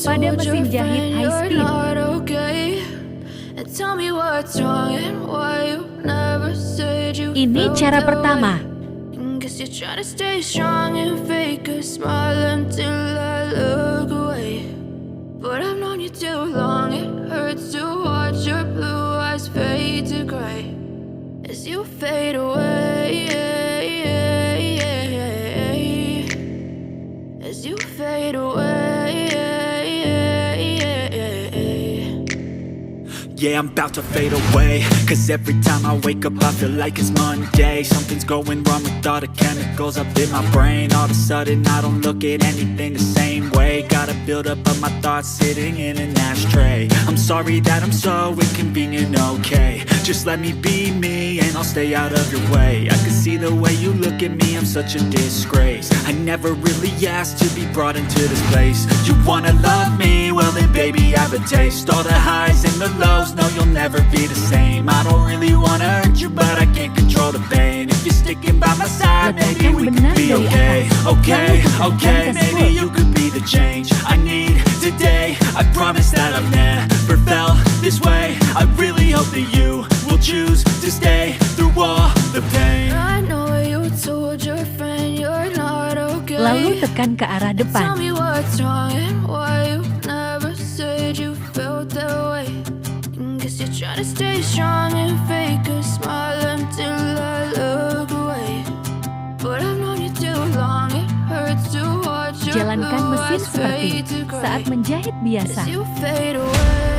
pada mesin jahit high speed. Ini cara pertama. Yeah, I'm about to fade away, cause every time I wake up I feel like it's Monday. Something's going wrong with all the chemicals up in my brain. All of a sudden I don't look at anything the same way. Gotta build up of my thoughts sitting in an ashtray. I'm sorry that I'm so inconvenient, okay. Just let me be me and I'll stay out of your way. I can see the way you look at me, I'm such a disgrace. I never really asked to be brought into this place. You wanna love me? Well then baby I have a taste. All the highs and the lows, no you'll never be the same. I don't really wanna hurt you but I can't control the pain. If you're sticking by my side, maybe we could be okay. Okay, maybe you could be the change I need today. I promise that I've never felt this way. I really hope that you will choose to stay through all the pain. I know you told your friend you're not okay. Lalu tekan ke arah depan. Tell me what's wrong and why you never said you felt that way. Guess you're trying to stay strong and fake a smile until I look away. But I've known you too long, it hurts to watch your Jalankan mesin seperti saat menjahit biasa. as you fade away.